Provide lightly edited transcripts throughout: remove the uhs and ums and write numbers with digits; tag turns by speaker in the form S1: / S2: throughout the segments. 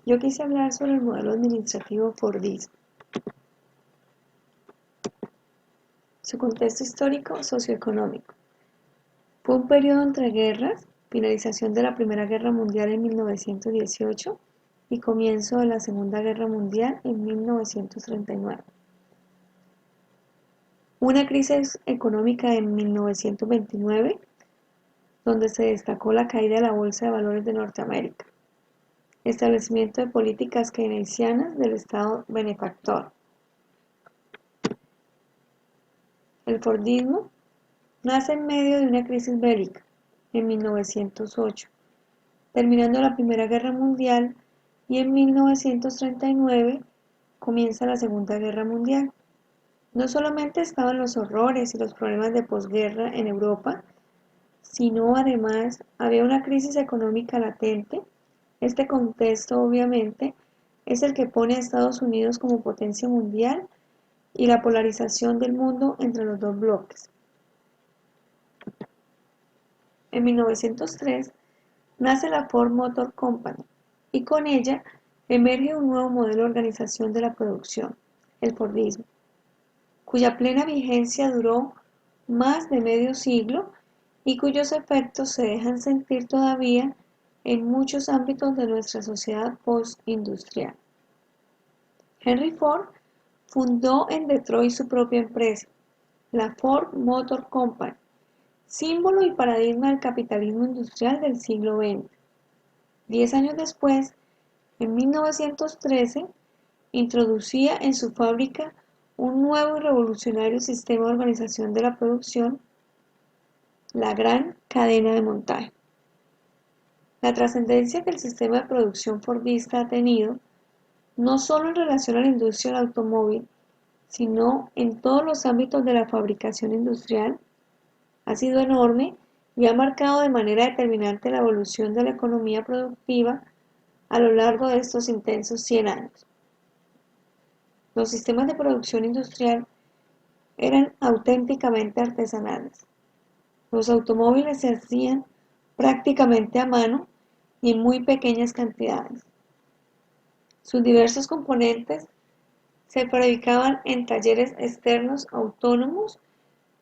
S1: Yo quise hablar sobre el modelo administrativo Fordismo, su contexto histórico socioeconómico. Fue un periodo entre guerras, finalización de la Primera Guerra Mundial en 1918 y comienzo de la Segunda Guerra Mundial en 1939. Una crisis económica en 1929, donde se destacó la caída de la Bolsa de Valores de Norteamérica. Establecimiento de políticas keynesianas del Estado benefactor. El Fordismo nace en medio de una crisis bélica, en 1908, terminando la Primera Guerra Mundial, y en 1939 comienza la Segunda Guerra Mundial. No solamente estaban los horrores y los problemas de posguerra en Europa, sino además había una crisis económica latente. Este contexto, obviamente, es el que pone a Estados Unidos como potencia mundial y la polarización del mundo entre los dos bloques. En 1903 nace la Ford Motor Company y con ella emerge un nuevo modelo de organización de la producción, el Fordismo, cuya plena vigencia duró más de medio siglo y cuyos efectos se dejan sentir todavía en muchos ámbitos de nuestra sociedad postindustrial. Henry Ford fundó en Detroit su propia empresa, la Ford Motor Company, símbolo y paradigma del capitalismo industrial del siglo XX. 10 años después, en 1913, introducía en su fábrica un nuevo y revolucionario sistema de organización de la producción, la gran cadena de montaje. La trascendencia que el sistema de producción fordista ha tenido, no solo en relación a la industria del automóvil, sino en todos los ámbitos de la fabricación industrial, ha sido enorme y ha marcado de manera determinante la evolución de la economía productiva a lo largo de estos intensos 100 años. Los sistemas de producción industrial eran auténticamente artesanales. Los automóviles se hacían prácticamente a mano y en muy pequeñas cantidades. Sus diversos componentes se fabricaban en talleres externos autónomos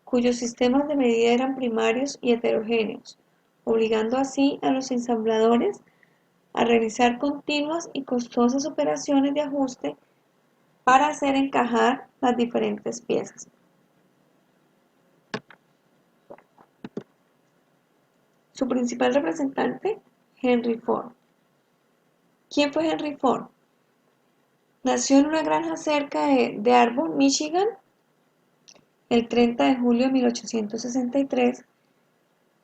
S1: cuyos sistemas de medida eran primarios y heterogéneos, obligando así a los ensambladores a realizar continuas y costosas operaciones de ajuste para hacer encajar las diferentes piezas. Su principal representante, Henry Ford. ¿Quién fue Henry Ford? Nació en una granja cerca de Dearborn, Michigan, el 30 de julio de 1863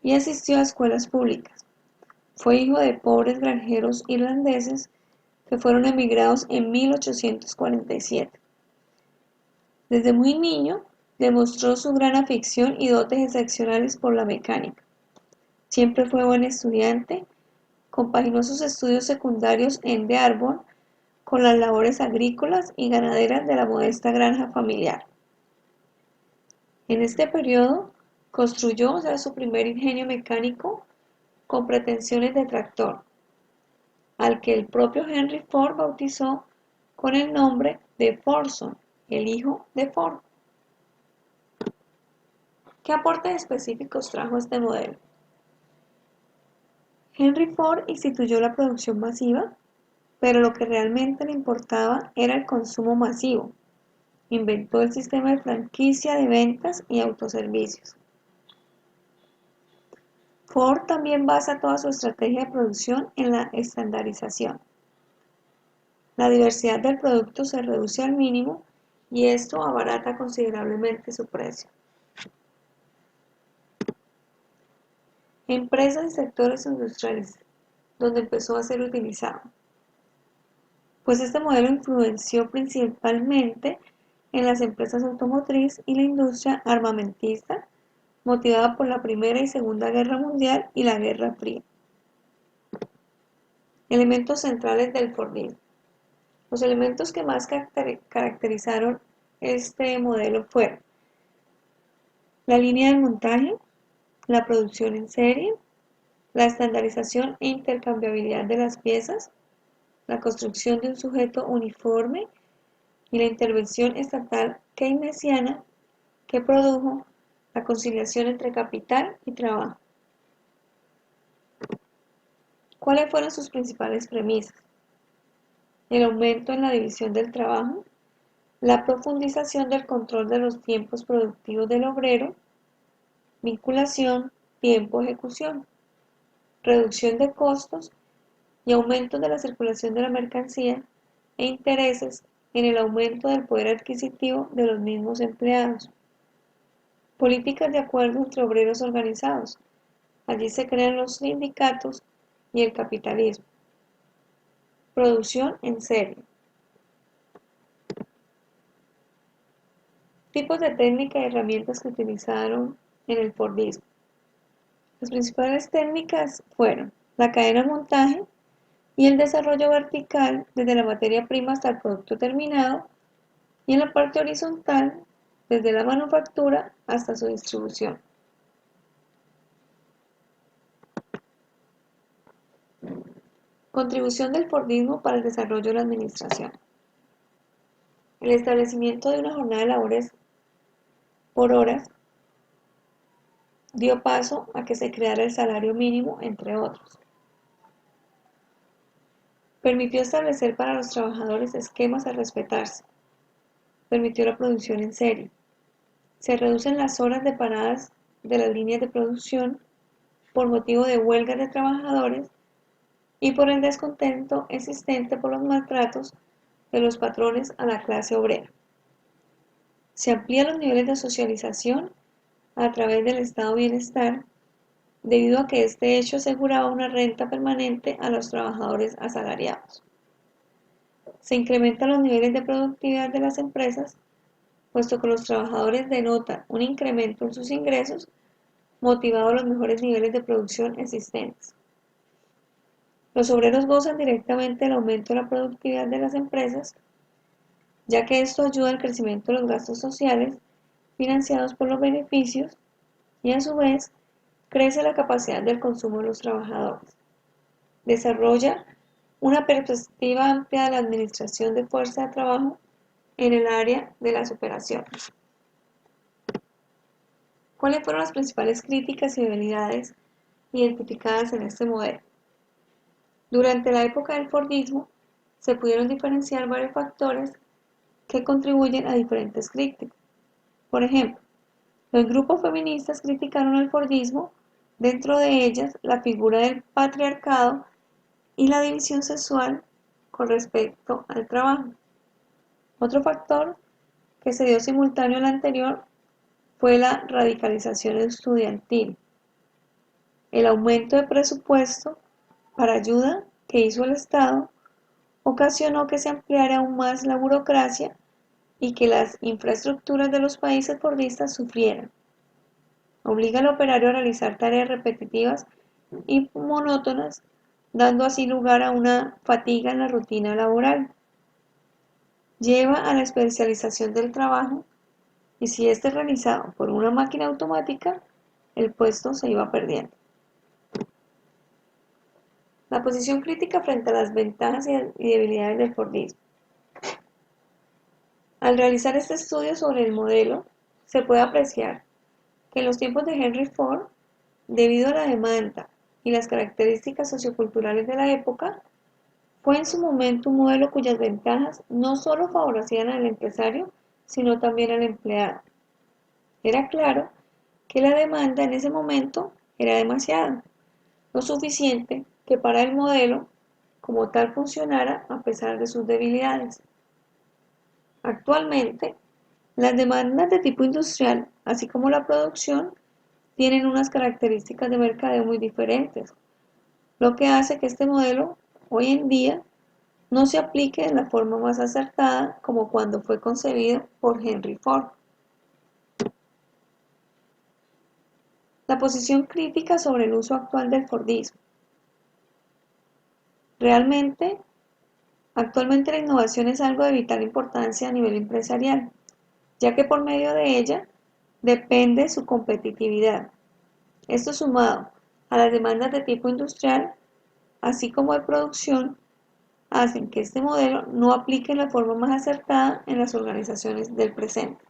S1: y asistió a escuelas públicas. Fue hijo de pobres granjeros irlandeses que fueron emigrados en 1847. Desde muy niño demostró su gran afición y dotes excepcionales por la mecánica. Siempre fue buen estudiante, compaginó sus estudios secundarios en Dearborn con las labores agrícolas y ganaderas de la modesta granja familiar. En este periodo construyó su primer ingenio mecánico con pretensiones de tractor, al que el propio Henry Ford bautizó con el nombre de Fordson, el hijo de Ford. ¿Qué aportes específicos trajo este modelo? Henry Ford instituyó la producción masiva, pero lo que realmente le importaba era el consumo masivo. Inventó el sistema de franquicia de ventas y autoservicios. Ford también basa toda su estrategia de producción en la estandarización. La diversidad del producto se reduce al mínimo y esto abarata considerablemente su precio. Empresas y sectores industriales donde empezó a ser utilizado. Pues este modelo influenció principalmente en las empresas automotriz y la industria armamentista, motivada por la Primera y Segunda Guerra Mundial y la Guerra Fría. Elementos centrales del Fordismo. Los elementos que más caracterizaron este modelo fueron la línea de montaje, la producción en serie, la estandarización e intercambiabilidad de las piezas, la construcción de un sujeto uniforme y la intervención estatal keynesiana que produjo la conciliación entre capital y trabajo. ¿Cuáles fueron sus principales premisas? El aumento en la división del trabajo, la profundización del control de los tiempos productivos del obrero, vinculación, tiempo-ejecución, reducción de costos y aumento de la circulación de la mercancía e intereses en el aumento del poder adquisitivo de los mismos empleados. Políticas de acuerdo entre obreros organizados. Allí se crean los sindicatos y el capitalismo. Producción en serie. Tipos de técnica y herramientas que utilizaron en el Fordismo. Las principales técnicas fueron la cadena de montaje y el desarrollo vertical desde la materia prima hasta el producto terminado, y en la parte horizontal desde la manufactura hasta su distribución. Contribución del Fordismo para el desarrollo de la administración. El establecimiento de una jornada de labores por horas dio paso a que se creara el salario mínimo, entre otros. Permitió establecer para los trabajadores esquemas a respetarse. Permitió la producción en serie. Se reducen las horas de paradas de las líneas de producción por motivo de huelgas de trabajadores y por el descontento existente por los maltratos de los patrones a la clase obrera. Se amplían los niveles de socialización a través del estado de bienestar, debido a que este hecho aseguraba una renta permanente a los trabajadores asalariados. Se incrementan los niveles de productividad de las empresas, puesto que los trabajadores denotan un incremento en sus ingresos, motivado a los mejores niveles de producción existentes. Los obreros gozan directamente del aumento de la productividad de las empresas, ya que esto ayuda al crecimiento de los gastos sociales financiados por los beneficios y a su vez crece la capacidad del consumo de los trabajadores. Desarrolla una perspectiva amplia de la administración de fuerza de trabajo en el área de las operaciones. ¿Cuáles fueron las principales críticas y debilidades identificadas en este modelo? Durante la época del Fordismo se pudieron diferenciar varios factores que contribuyen a diferentes críticas. Por ejemplo, los grupos feministas criticaron al Fordismo, dentro de ellas la figura del patriarcado y la división sexual con respecto al trabajo. Otro factor que se dio simultáneo al anterior fue la radicalización estudiantil. El aumento de presupuesto para ayuda que hizo el Estado ocasionó que se ampliara aún más la burocracia y que las infraestructuras de los países fordistas sufrieran. Obliga al operario a realizar tareas repetitivas y monótonas, dando así lugar a una fatiga en la rutina laboral. Lleva a la especialización del trabajo, y si este es realizado por una máquina automática, el puesto se iba perdiendo. La posición crítica frente a las ventajas y debilidades del Fordismo. Al realizar este estudio sobre el modelo, se puede apreciar que en los tiempos de Henry Ford, debido a la demanda y las características socioculturales de la época, fue en su momento un modelo cuyas ventajas no solo favorecían al empresario, sino también al empleado. Era claro que la demanda en ese momento era demasiada, lo suficiente que para el modelo como tal funcionara a pesar de sus debilidades. Actualmente, las demandas de tipo industrial, así como la producción, tienen unas características de mercadeo muy diferentes, lo que hace que este modelo, hoy en día, no se aplique de la forma más acertada como cuando fue concebido por Henry Ford. La posición crítica sobre el uso actual del Fordismo. Realmente, actualmente la innovación es algo de vital importancia a nivel empresarial, ya que por medio de ella depende su competitividad. Esto sumado a las demandas de tipo industrial, así como de producción, hacen que este modelo no aplique la forma más acertada en las organizaciones del presente.